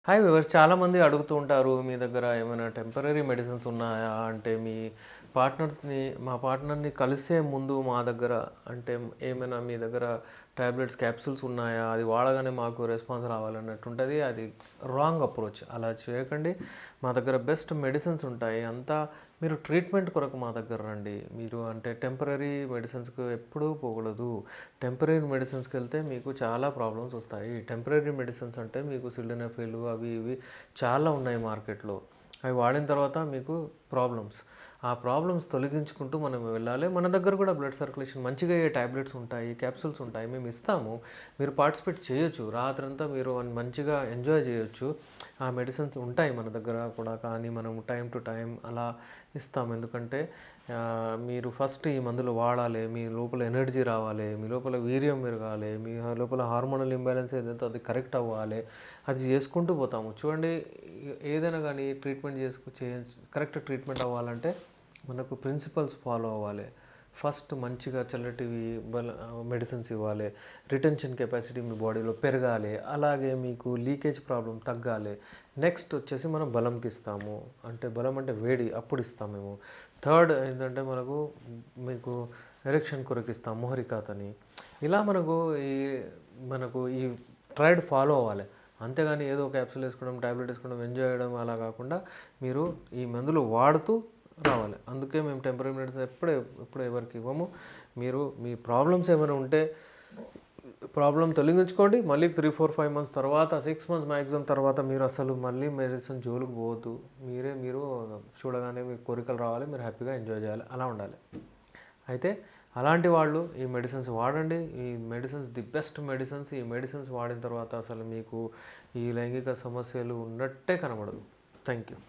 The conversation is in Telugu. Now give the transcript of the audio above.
హాయ్ వ్యూవర్స్, చాలామంది అడుగుతూ ఉంటారు మీ దగ్గర ఏమైనా టెంపరరీ మెడిసిన్స్ ఉన్నాయా అంటే మా పార్ట్నర్ని కలిసే ముందు మా దగ్గర అంటే ఏమైనా మీ దగ్గర టాబ్లెట్స్ క్యాప్సూల్స్ ఉన్నాయా, అది వాడగానే మాకు రెస్పాన్స్ రావాలన్నట్టు ఉంటుంది. అది రాంగ్ అప్రోచ్. అలా చేయకండి. మా దగ్గర బెస్ట్ మెడిసిన్స్ ఉంటాయి. అంతా మీరు ట్రీట్మెంట్ కొరకు మా దగ్గర రండి. మీరు అంటే టెంపరరీ మెడిసిన్స్కి ఎప్పుడూ పోకూడదు. టెంపరరీ మెడిసిన్స్కి వెళ్తే మీకు చాలా ప్రాబ్లమ్స్ వస్తాయి. టెంపరరీ మెడిసిన్స్ అంటే మీకు సిల్డెనఫిల్ అవి ఇవి చాలా ఉన్నాయి మార్కెట్లో. అవి వాడిన తర్వాత మీకు ప్రాబ్లమ్స్, ఆ ప్రాబ్లమ్స్ తొలగించుకుంటూ మనం వెళ్ళాలి. మన దగ్గర కూడా బ్లడ్ సర్క్యులేషన్ మంచిగా అయ్యే ట్యాబ్లెట్స్ ఉంటాయి, క్యాప్సూల్స్ ఉంటాయి, మేము ఇస్తాము. మీరు పార్టిసిపేట్ చేయొచ్చు, రాత్రంతా మీరు మంచిగా ఎంజాయ్ చేయొచ్చు. ఆ మెడిసిన్స్ ఉంటాయి మన దగ్గర కూడా, కానీ మనం టైం టు టైం అలా ఇస్తాము. ఎందుకంటే మీరు ఫస్ట్ ఈ మందులు వాడాలి, మీ లోపల ఎనర్జీ రావాలి, మీ లోపల వీర్యం పెరగాలి, మీ లోపల హార్మోనల్ ఇంబ్యాలెన్స్ ఏదైతే అది కరెక్ట్ అవ్వాలి. అది చేసుకుంటూ పోతాము. చూడండి, ఏదైనా కానీ ట్రీట్మెంట్ కరెక్ట్ ట్రీట్మెంట్ అవ్వాలంటే మనకు ప్రిన్సిపల్స్ ఫాలో అవ్వాలి. ఫస్ట్ మంచిగా చల్లటివి మెడిసిన్స్ ఇవ్వాలి. రిటెన్షన్ కెపాసిటీ మీ బాడీలో పెరగాలి. అలాగే మీకు లీకేజ్ ప్రాబ్లం తగ్గాలి. నెక్స్ట్ వచ్చేసి మనం బలంకి ఇస్తాము. అంటే బలం అంటే వేడి, అప్పుడు ఇస్తాము మేము. థర్డ్ ఏంటంటే మీకు ఎరెక్షన్ కొరకు ఇస్తాం మొహరికాత్ అని. ఇలా మనకు ఈ ట్రైడ్ ఫాలో అవ్వాలి. అంతేగాని ఏదో క్యాప్సూల్ వేసుకోవడం, ట్యాబ్లెట్ వేసుకోవడం, ఎంజాయ్ చేయడం అలా కాకుండా మీరు ఈ మందులు వాడుతూ రావాలి. అందుకే మేము టెంపరరీ మెడిసిన్ ఎప్పుడు ఎవరికి ఇవ్వము. మీరు మీ ప్రాబ్లమ్స్ ఏమైనా ఉంటే ప్రాబ్లం తొలగించుకోండి. మళ్ళీ 3-4-5 మంత్స్ తర్వాత, 6 మంత్స్ మ్యాక్సిమం తర్వాత మీరు అసలు మళ్ళీ మెడిసిన్ జోలికి పోవద్దు. మీరు చూడగానే మీకు కోరికలు రావాలి, మీరు హ్యాపీగా ఎంజాయ్ చేయాలి, అలా ఉండాలి. అయితే అలాంటి వాళ్ళు ఈ మెడిసిన్స్ వాడండి. ఈ మెడిసిన్స్ ది బెస్ట్ మెడిసిన్స్. ఈ మెడిసిన్స్ వాడిన తర్వాత అసలు మీకు ఈ లైంగిక సమస్యలు ఉన్నట్టే కనబడదు. Thank you.